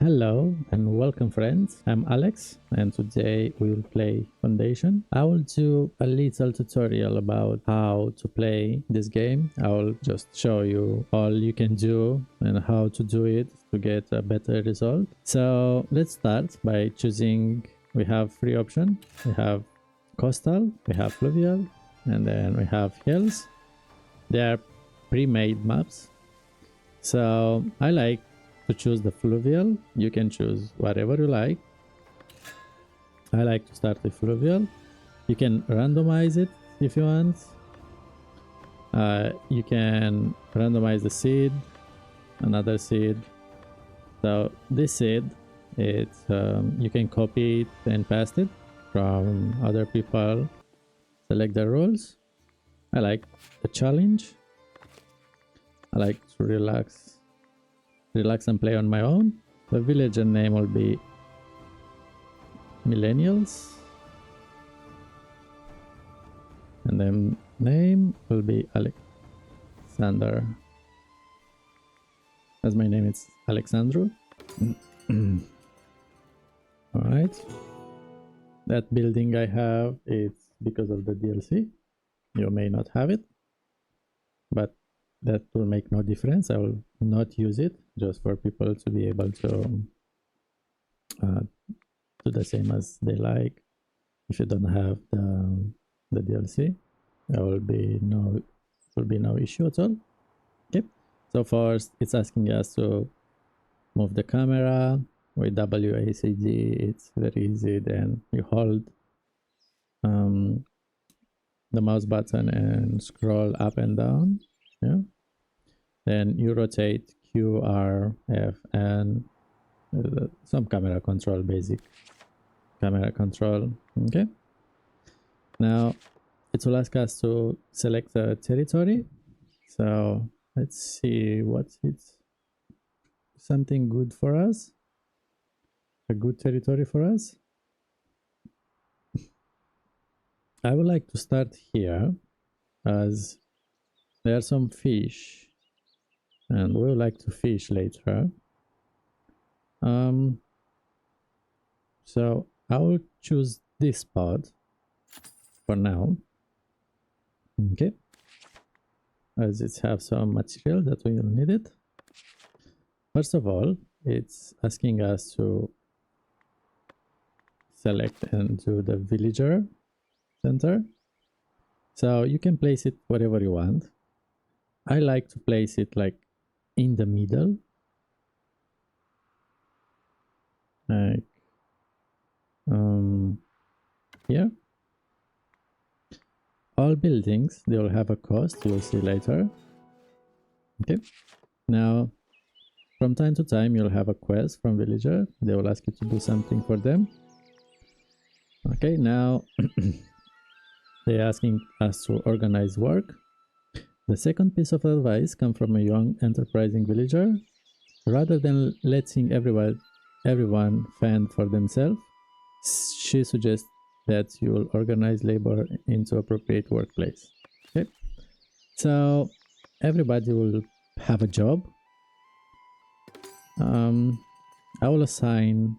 Hello and welcome friends, I'm Alex and today we will play Foundation. I will do a little tutorial about how to play this game. I will just show you all you can do and how to do it to get a better result. So let's start by choosing, we have three options. We have coastal, we have fluvial, and then we have hills. They are pre-made maps. So I like to choose the fluvial. You can choose whatever you like. I like to start with fluvial. You can randomize it if you want. You can randomize the seed, another seed. So this seed, it's you can copy it and paste it from other people. Select the rules. I like the challenge. I like to relax and play on my own. The villager name will be Millennials. And then name will be Alexander. As my name is Alexandru. Alright. That building I have, it's because of the DLC. You may not have it, but that will make no difference. I will not use it, just for people to be able to do the same as they like. If you don't have the DLC, there will be no issue at all. Okay. So first, it's asking us to move the camera with WACD. It's very easy. Then you hold the mouse button and scroll up and down. Yeah. Then you rotate Q, R, F, and some camera control, basic camera control. Okay. Now it will ask us to select the territory. So let's see what's something good for us. A good territory for us. I would like to start here as there are some fish and we would like to fish later. So I will choose this spot for now. Okay, as it have some material that we will need it. First of all, it's asking us to select and do the villager center. So you can place it wherever you want. I like to place it like in the middle, like here. All buildings, they will have a cost, you'll see later. Okay, now from time to time you'll have a quest from villager. They will ask you to do something for them. Okay, now they're asking us to organize work. The second piece of advice comes from a young enterprising villager. Rather than letting everyone fend for themselves, she suggests that you will organize labor into appropriate workplace. Okay, so everybody will have a job. I will assign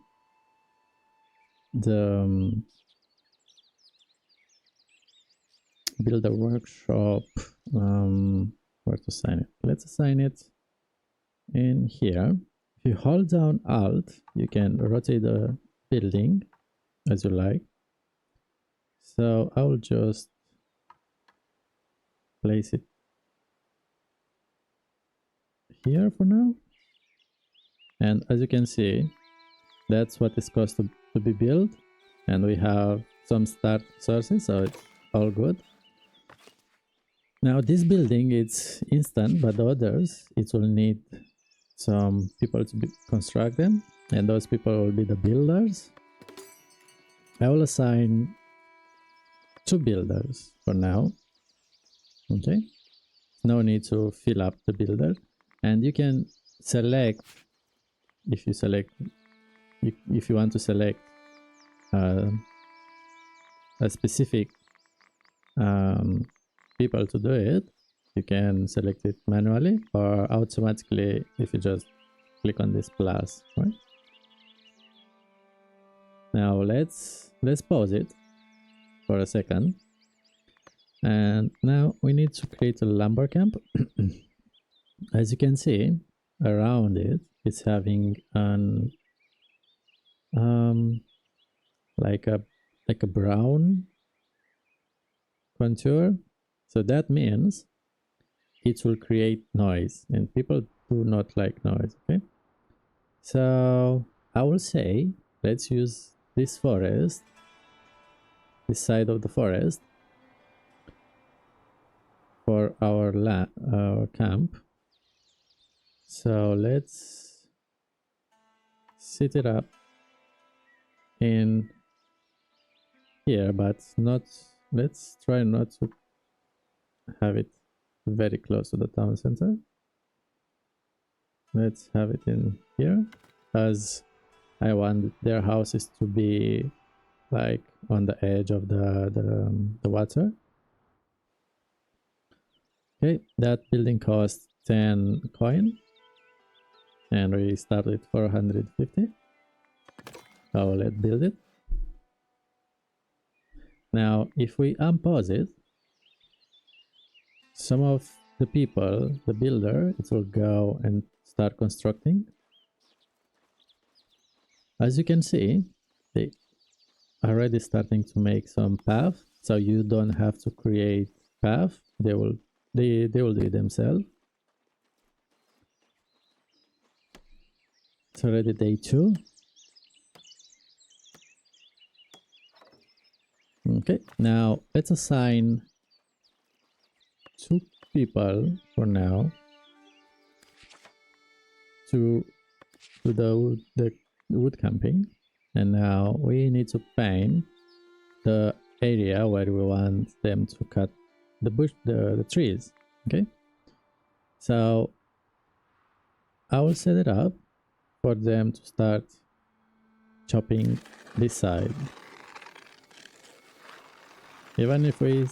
the builder workshop. Where to assign it? Let's assign it in here. If you hold down Alt, you can rotate the building as you like. So I will just place it here for now. And as you can see, that's what is cost to be built. And we have some start sources, so it's all good. Now this building, it's instant, but the others, it will need some people to construct them, and those people will be the builders. I will assign 2 builders for now. Okay, no need to fill up the builder, and you can select if you want to select a specific people to do it. You can select it manually or automatically if you just click on this plus, right? Now let's pause it for a second. And now we need to create a lumber camp. As you can see, around it, it's having an like a brown contour. So that means it will create noise, and people do not like noise. Okay, so I will say let's use this forest, this side of the forest, for our camp. So let's set it up in here, but not, let's try not to have it very close to the town center. Let's have it in here, as I want their houses to be like on the edge of the water. Okay, that building cost 10 coin, and we started for 150. So let's build it. Now, if we unpause it, some of the people, the builder, it will go and start constructing. As you can see, they already starting to make some path, so you don't have to create path. They will do it themselves. It's already day 2. Okay, now let's assign 2 people for now to the wood camping, and now we need to paint the area where we want them to cut the trees. Okay, so I will set it up for them to start chopping this side. Even if we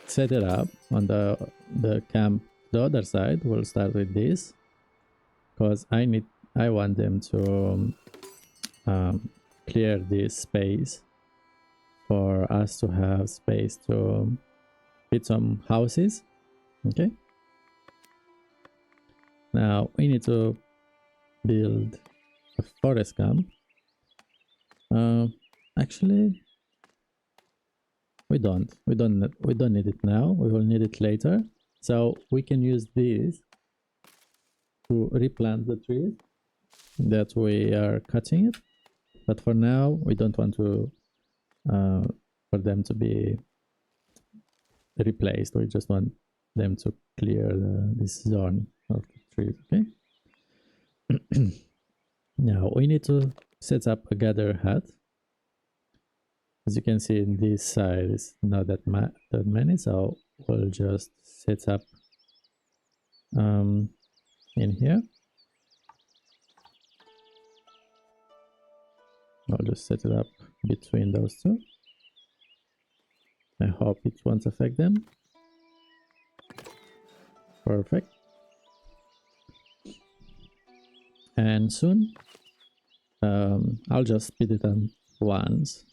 set it up on the camp, the other side, we'll start with this, because I want them to clear this space for us to have space to fit some houses. Okay, now we need to build a forest camp. Actually, we don't need it now. We will need it later, so we can use this to replant the trees that we are cutting it. But for now, we don't want to for them to be replaced. We just want them to clear this zone of the trees. Okay. Now we need to set up a gather hut. As you can see, in this side is not that many, so we'll just set up in here. I'll just set it up between those two. I hope it won't affect them. Perfect. And soon, I'll just speed it on once.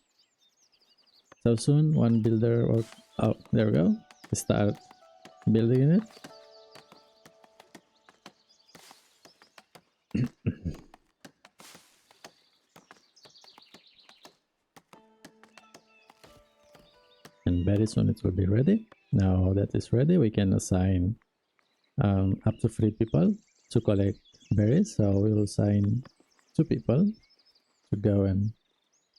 So soon, one builder or oh, there we go. Start building it. And very soon it will be ready. Now that is ready, we can assign up to 3 people to collect berries. So we will assign 2 people to go and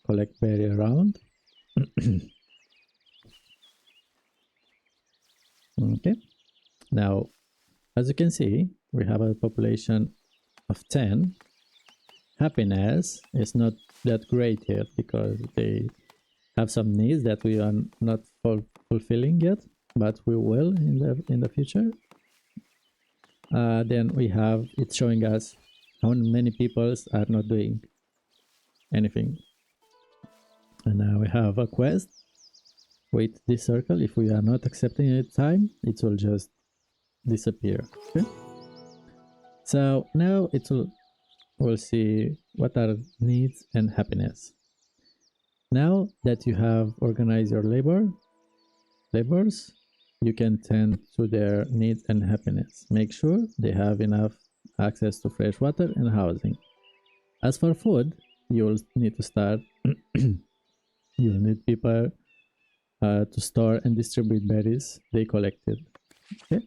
collect berry around. Okay, now as you can see, we have a population of 10. Happiness is not that great yet because they have some needs that we are not fulfilling yet, but we will in the future. Then we have it showing us how many people are not doing anything. And now we have a quest with this circle. If we are not accepting it time, it will just disappear. Okay, so now we'll see what are needs and happiness. Now that you have organized your labors, you can tend to their needs and happiness. Make sure they have enough access to fresh water and housing. As for food, you'll need to start. You'll need people to store and distribute berries they collected. Okay.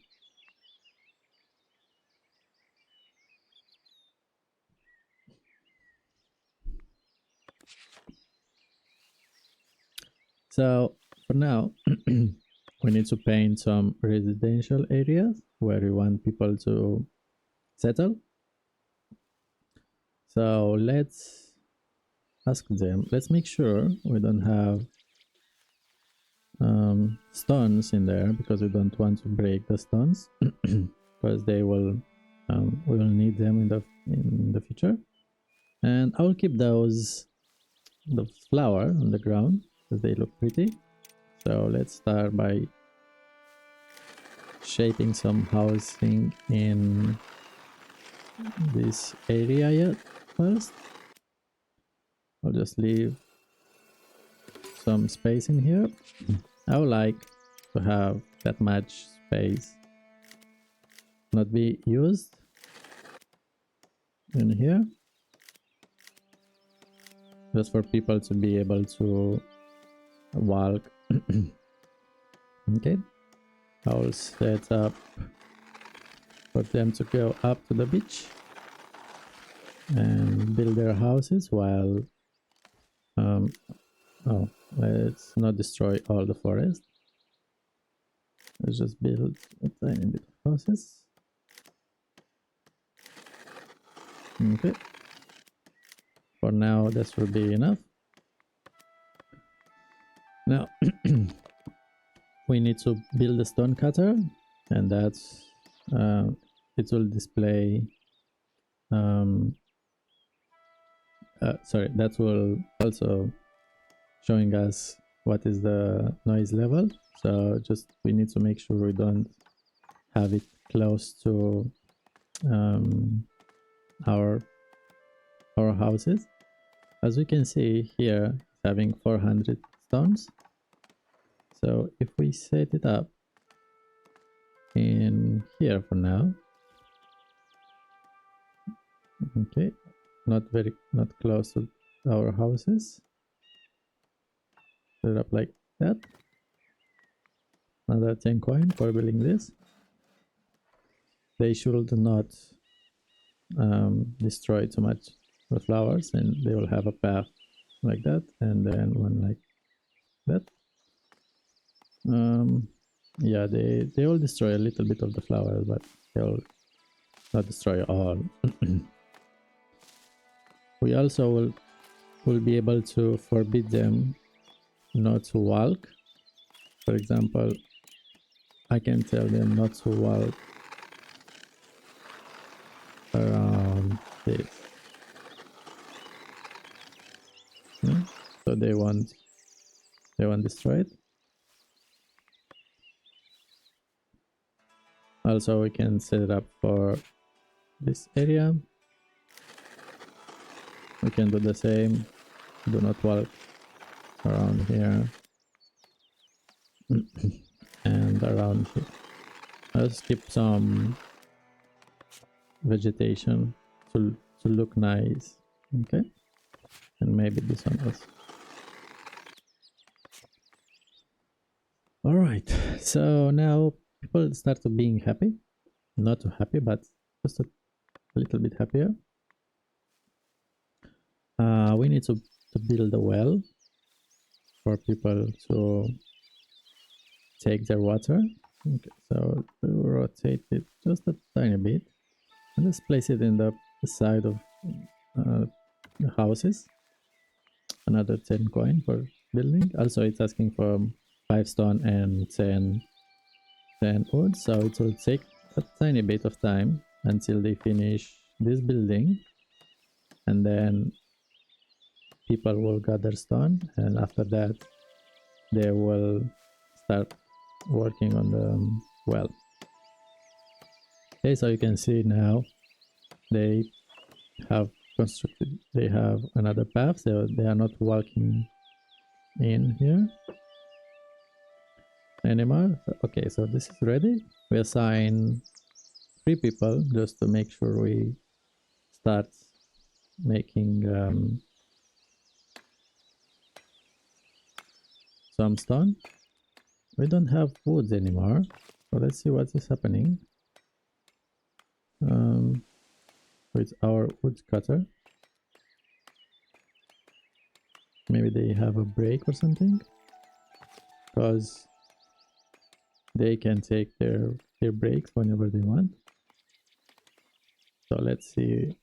So for now, we need to paint some residential areas where we want people to settle. So let's ask them. Let's make sure we don't have stones in there, because we don't want to break the stones because they will we will need them in the future. And I will keep the flower on the ground because they look pretty. So let's start by shaping some housing in this area yet first. I'll just leave some space in here. I would like to have that much space not be used in here, just for people to be able to walk. Okay, I'll set up for them to go up to the beach and build their houses while oh, let's not destroy all the forest. Let's just build a tiny bit of houses. Okay, for now this will be enough. Now we need to build a stone cutter, and that's it will display sorry, that will also showing us what is the noise level. So just we need to make sure we don't have it close to our houses. As we can see here, it's having 400 stones. So if we set it up in here for now, okay, not close to our houses, set it up like that. Another 10 coin for building this. They should not destroy too much the flowers, and they will have a path like that, and then one like that. Yeah, they will destroy a little bit of the flowers, but they'll not destroy all. We also will be able to forbid them not to walk. For example, I can tell them not to walk around this. So they won't destroy it. Also, we can set it up for this area. We can do the same. Do not walk around here and around here. I'll skip some vegetation to look nice. Okay, and maybe this one also. All right, so now people start to being happy, not too happy, but just a little bit happier. We need to build a well for people to take their water. Okay, so we'll rotate it just a tiny bit and just place it in the side of the houses. Another 10 coin for building. Also, it's asking for 5 stone and 10 wood, so it will take a tiny bit of time until they finish this building, and then people will gather stone, and after that they will start working on the well. Okay, so you can see now they have constructed, they have another path, so they are not walking in here anymore. Okay, so this is ready. We assign 3 people just to make sure we start making some stone. We don't have woods anymore, so let's see what is happening with our wood cutter. Maybe they have a break or something, because they can take their breaks whenever they want. So let's see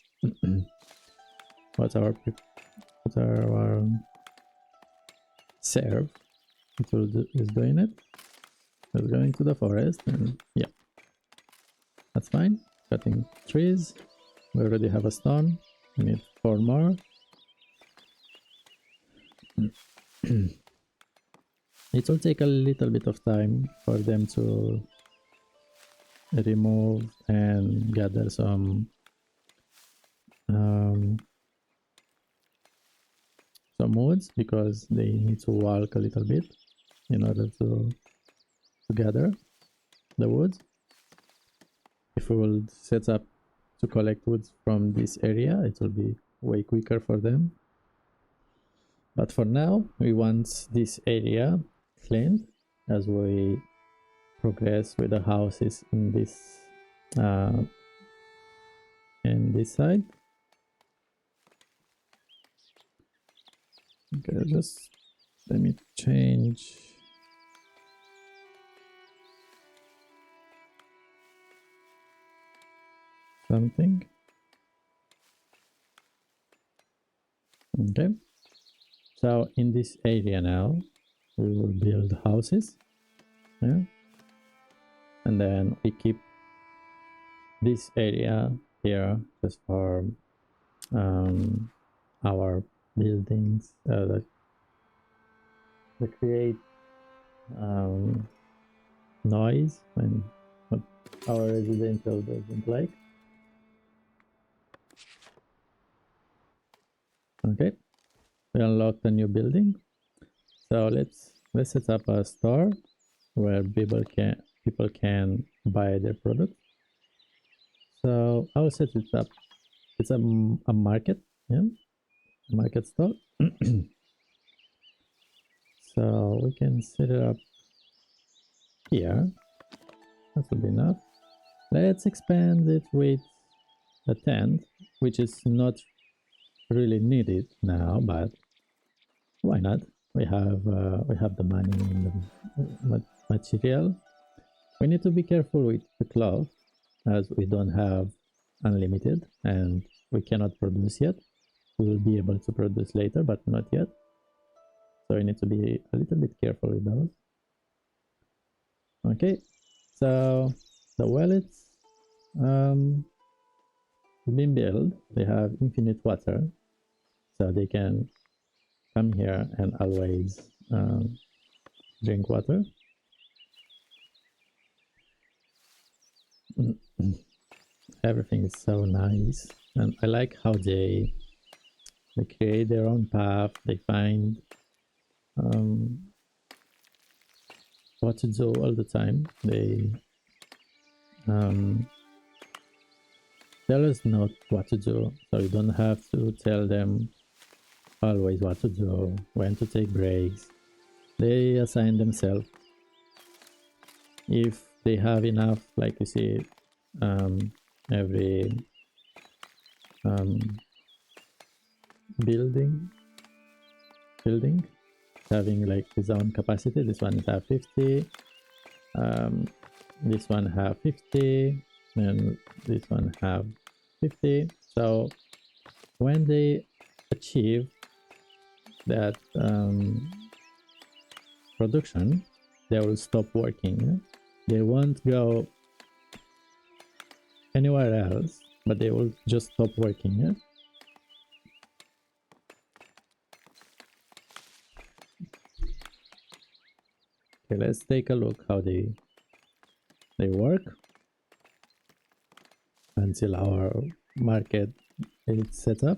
what our serve is doing it. It's going to the forest, and yeah, that's fine. Cutting trees. We already have a stone. We need 4 more. It will take a little bit of time for them to remove and gather some woods, because they need to walk a little bit in order to gather the woods. If we will set up to collect woods from this area, it will be way quicker for them. But for now, we want this area cleaned as we progress with the houses in this side. Okay, just let me change something. Okay, so in this area now we will build houses, yeah, and then we keep this area here just for our buildings that create noise when our residential doesn't like. Okay, we unlocked a new building, so let's set up a store where people can buy their products. So I'll set it up. It's a market, yeah, a market store. So we can set it up here. That will be enough. Let's expand it with a tent, which is not really needed now, but why not? We have the money and the material. We need to be careful with the cloth, as we don't have unlimited and we cannot produce yet. We will be able to produce later, but not yet. So we need to be a little bit careful with those. Okay, so the wallets been built. They have infinite water, so they can come here and always drink water. Everything is so nice, and I like how they create their own path. They find what to do all the time. They tell us not what to do, so you don't have to tell them always what to do, when to take breaks. They assign themselves. If they have enough, like you see, every building having like his own capacity. This one have 50, this one have 50, and this one have 50. So when they achieve that production, they will stop working. They won't go anywhere else, but they will just stop working. Yeah? Okay, let's take a look how they work until our market is set up.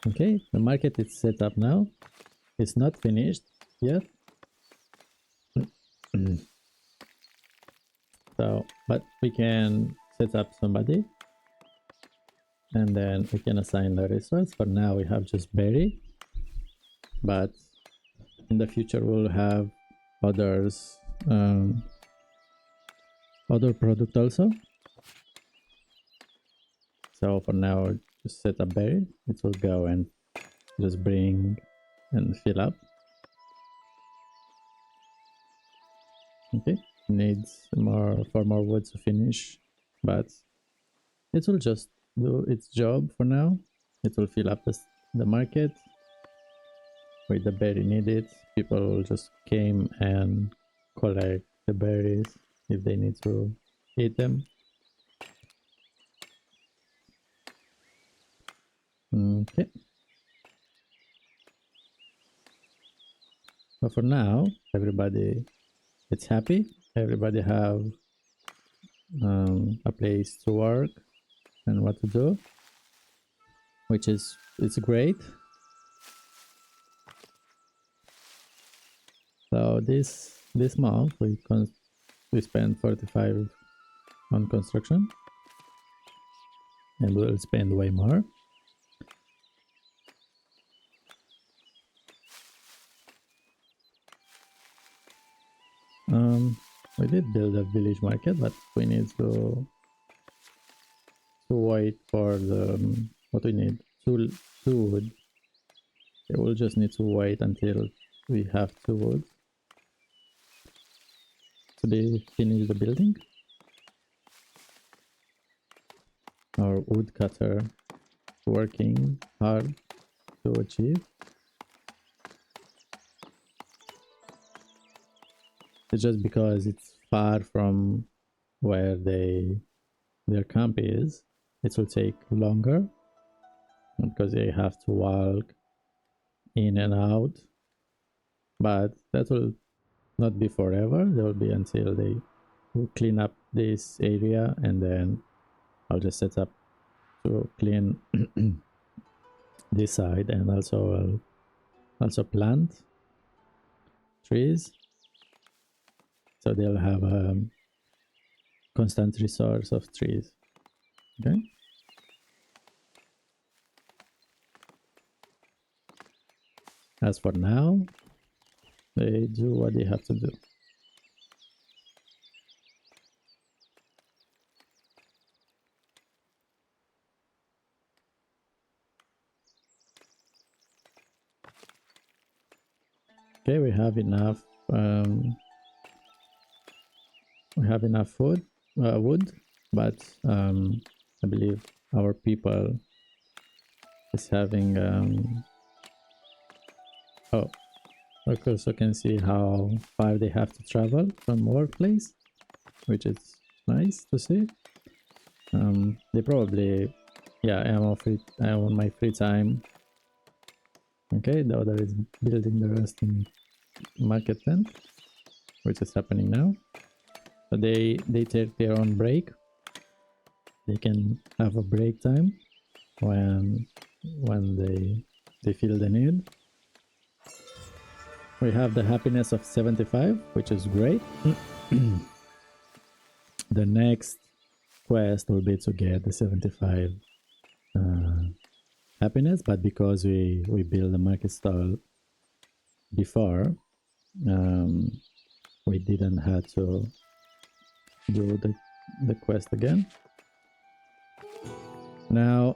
Okay, the market is set up now. It's not finished yet. So, but we can set up somebody and then we can assign the resource. For now, we have just berry, but in the future, we'll have others, other product also. So for now, just set up berry. It will go and just bring and fill up. Okay, needs more 4 more woods to finish, but it will just do its job for now. It will fill up the market with the berry needed. People will just came and collect the berries if they need to eat them. Okay. But for now, everybody is happy. Everybody have a place to work and what to do, which is it's great. So this month we spend 45 on construction, and we'll spend way more. We did build a village market, but we need to wait for the what we need two wood. Okay, we'll just need to wait until we have 2 wood to be finish the building. Our woodcutter working hard to achieve. It's just because it's far from where their camp is. It will take longer because they have to walk in and out. But that will not be forever. There will be until they will clean up this area, and then I'll just set up to clean this side, and also I'll also plant trees so they'll have a constant resource of trees. Okay. As for now, they do what they have to do. Okay, we have enough. We have enough wood, but I believe our people is having. Oh, of course, you can see how far they have to travel from workplace, which is nice to see. They probably, yeah, I am on my free time. Okay, the other is building the rest in market tent, which is happening now. So they take their own break. They can have a break time when they feel the need. We have the happiness of 75, which is great. The next quest will be to get the 75 happiness, but because we built the market stall before, we didn't have to do the quest again. Now,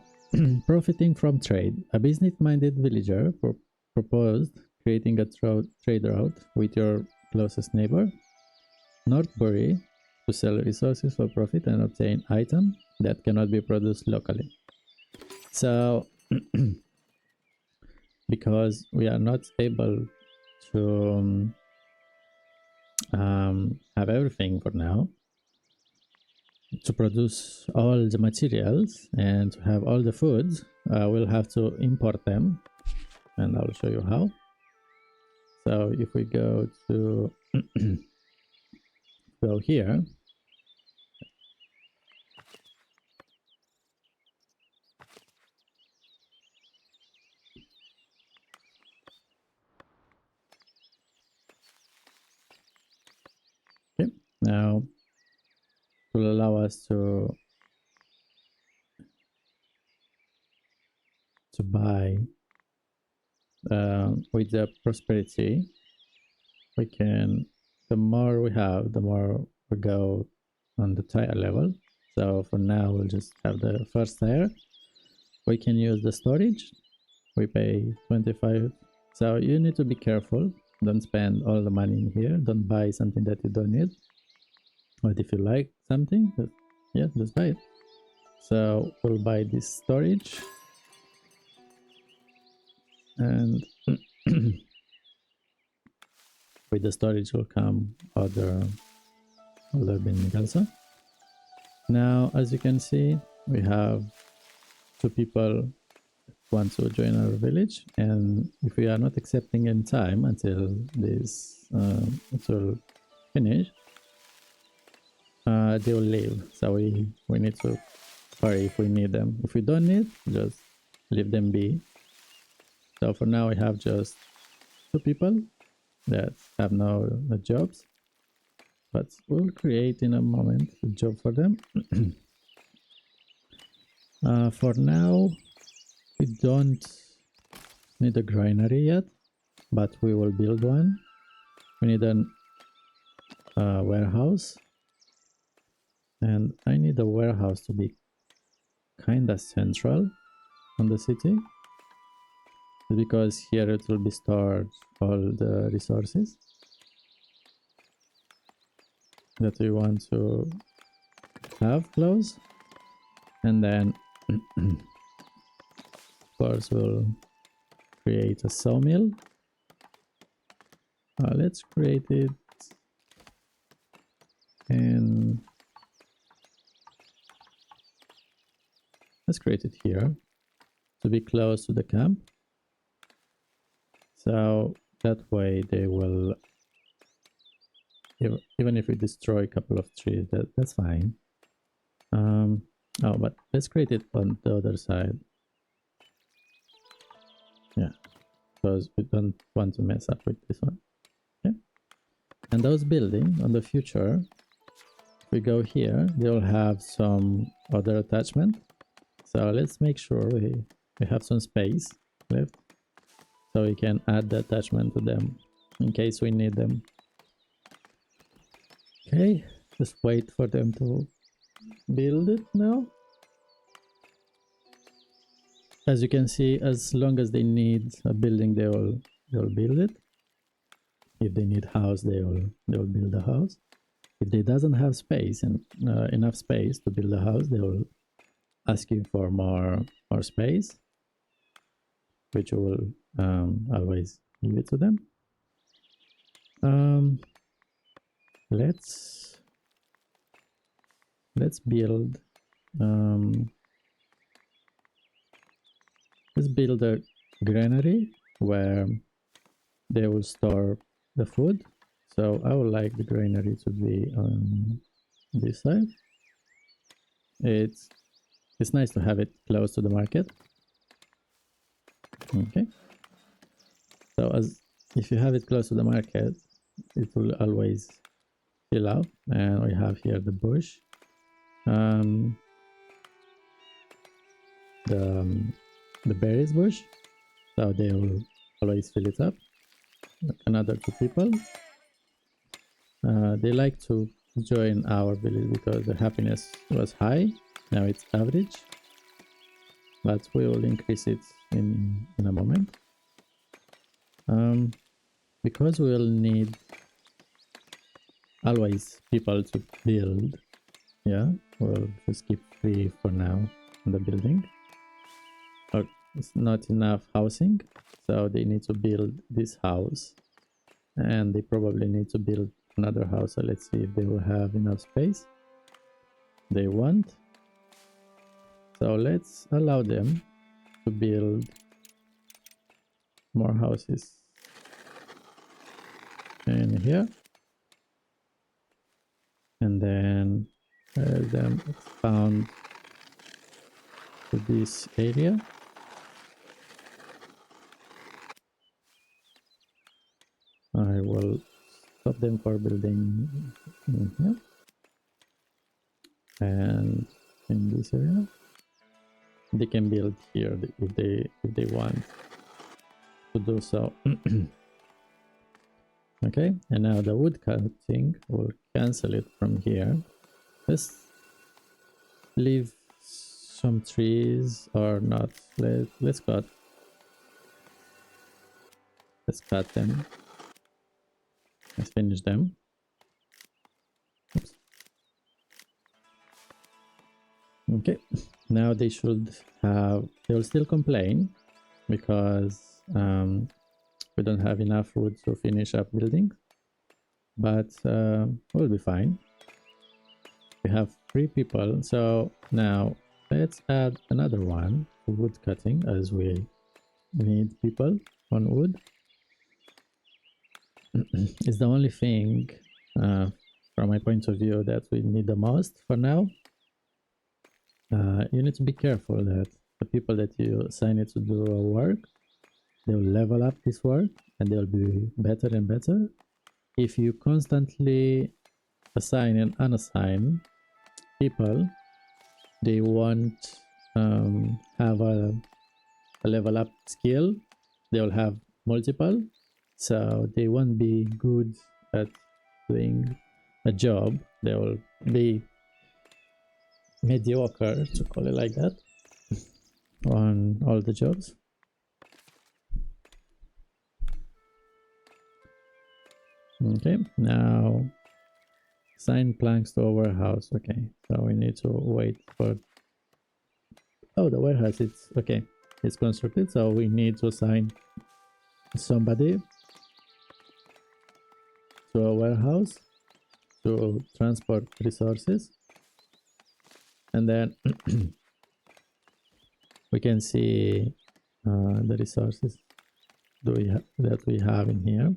profiting from trade, a business-minded villager proposed creating a trade route with your closest neighbor, Northbury, to sell resources for profit and obtain items that cannot be produced locally. So, because we are not able to have everything for now, to produce all the materials and to have all the foods, we'll have to import them, and I'll show you how. So if we go to go here, Now it will allow us to buy with the prosperity. We can, the more we have, the more we go on the tire level. So for now we'll just have the first tire. We can use the storage. We pay 25. So you need to be careful. Don't spend all the money in here. Don't buy something that you don't need. But if you like something, yeah, just buy it. So we'll buy this storage. And with the storage will come other building also. Now, as you can see, we have 2 people want to join our village, and if we are not accepting in time until this it will finish, they will leave. So we need to hurry if we need them. If we don't need, just leave them be. So for now we have just 2 people that have no jobs, but we'll create in a moment a job for them. For now we don't need a granary yet, but we will build one. We need a warehouse, and I need a warehouse to be kinda central on the city, because here it will be stored all the resources that we want to have close. And then of course we'll create a sawmill. Let's create it and let's create it here to be close to the camp. So that way they will, even if we destroy a couple of trees, that's fine. Oh, but let's create it on the other side. Yeah, because we don't want to mess up with this one. Okay. And those buildings on the future, if we go here, they'll have some other attachment. So let's make sure we have some space left, so we can add the attachment to them in case we need them. Okay, just wait for them to build it now. As you can see, as long as they need a building, they'll build it. If they need house, they'll build a house. If they doesn't have space and enough space to build a house, they will ask you for more space, which will always give it to them. Let's build let's build a granary where they will store the food. So I would like the granary to be on this side. It's nice to have it close to the market. Okay. So if you have it close to the market, it will always fill out. And we have here the bush. The berries bush, so they will always fill it up. Another 2 people, they like to join our village because the happiness was high. Now it's average, but we will increase it in a moment, because we will need always people to build. Yeah, we'll just keep 3 for now in the building. It's not enough housing, so they need to build this house, and they probably need to build another house. So let's see if they will have enough space. They won't, so let's allow them to build more houses in here, and then let them expand to this area. I will stop them for building in here and in this area. They can build here if they want to do so. Okay, and now the wood cutting will cancel it from here. Let's leave some trees or not. Let's cut them. Let's finish them. Oops. Okay, now they will still complain because we don't have enough wood to finish up building, but we'll be fine. We have 3 people, so now let's add another one to wood cutting, as we need people on wood. It's the only thing from my point of view that we need the most for now. You need to be careful that the people that you assign it to do a work, they'll level up this work and they'll be better and better. If you constantly assign and unassign people, they won't have a level up skill. They'll have multiple, so they won't be good at doing a job. They will be mediocre, to call it like that, on all the jobs. Okay, now assign planks to a warehouse. Okay, so we need to wait for... Oh, the warehouse, it's okay, it's constructed, so we need to assign somebody to a warehouse to transport resources, and then we can see the resources that we have in here.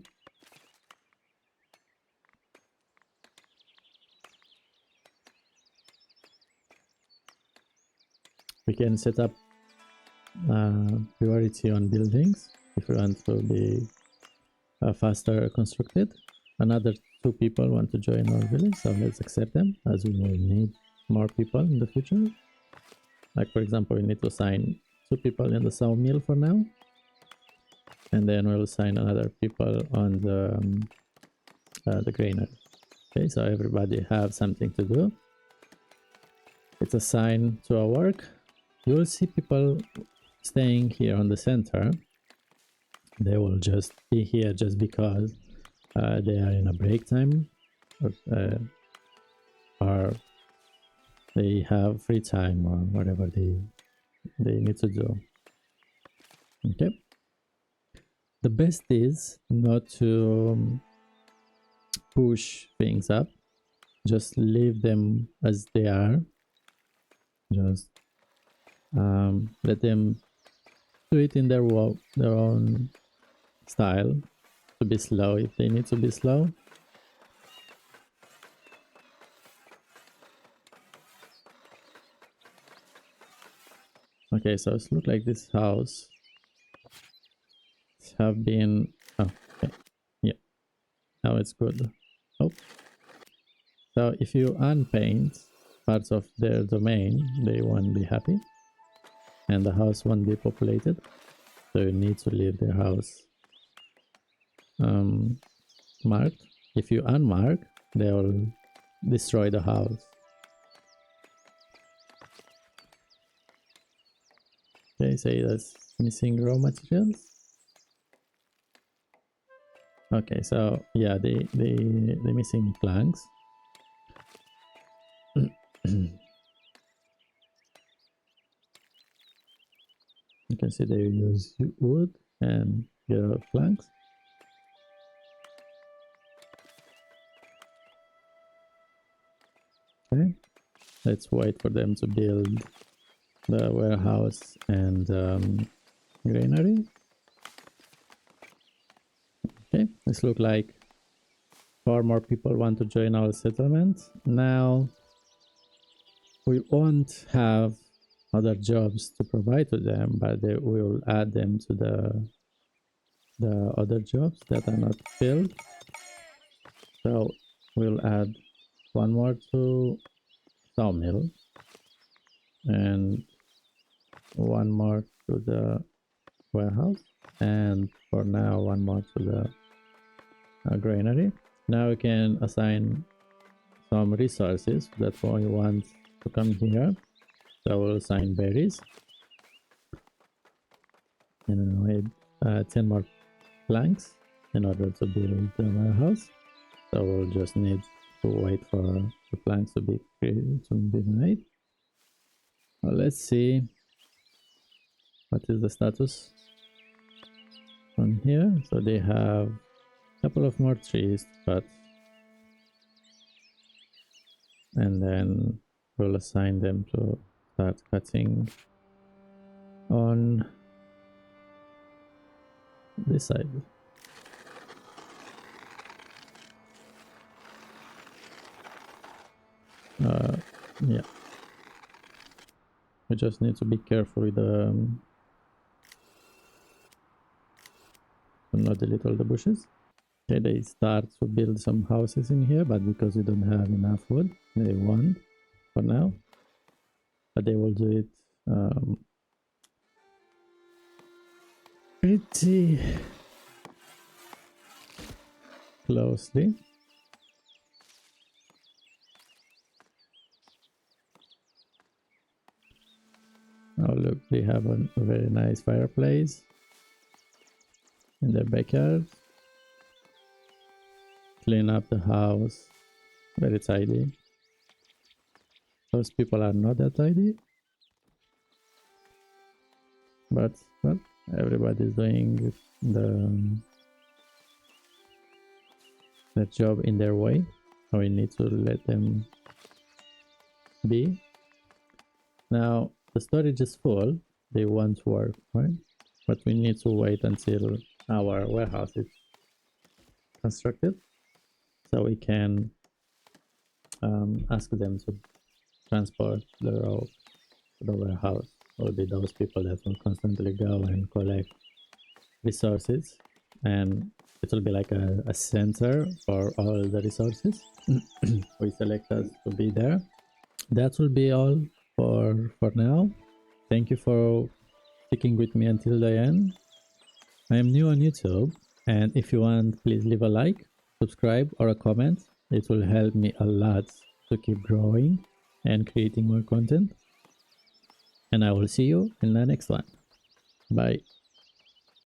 We can set up priority on buildings if we want to be faster constructed. Another 2 people want to join our village, so let's accept them, as we will need more people in the future. Like, for example, we need to assign 2 people in the sawmill for now, and then we'll assign another people on the granary. Okay, so everybody have something to do. It's assigned to our work. You will see people staying here on the center. They will just be here just because they are in a break time, or they have free time, or whatever they need to do. Okay. The best is not to push things up. Just leave them as they are. Just let them do it in their own style, to be slow if they need to be slow. Okay, so it looks like this house have been... Oh, okay. Yeah, now it's good. Oh, so if you unpaint parts of their domain, they won't be happy and the house won't be populated, so you need to leave their house marked. If you unmark, they will destroy the house. Okay, say that's missing raw materials. Okay, so yeah, they missing planks. You can see they use wood and get planks. Okay, let's wait for them to build the warehouse and granary. Okay, this looks like 4 more people want to join our settlement. Now we won't have other jobs to provide to them, but we will add them to the other jobs that are not filled. So we'll add one more to sawmill and one more to the warehouse, and for now one more to the granary. Now we can assign some resources that we want to come here. So we'll assign berries, and we need 10 more planks in order to build the warehouse. So we'll just need to wait for the planks to be made. Well, let's see what is the status on here. So they have a couple of more trees to cut, and then we'll assign them to start cutting on this side. Yeah, we just need to be careful with the to not delete all the bushes. Okay, they start to build some houses in here, but because we don't have enough wood, they won't for now. But they will do it pretty closely. Oh look, they have a very nice fireplace in their backyard. Clean up the house, very tidy. Those people are not that tidy, but well, everybody's doing the job in their way, so we need to let them be. Now the storage is full, they won't work, right? But we need to wait until our warehouse is constructed, so we can ask them to transport the rope to the warehouse. Will be those people that will constantly go and collect resources, and it will be like a center for all the resources. We select us to be there. That will be all for now. Thank you for sticking with me until the end. I am new on YouTube, and if you want, please leave a like, subscribe, or a comment. It will help me a lot to keep growing and creating more content. And I will see you in the next one. Bye.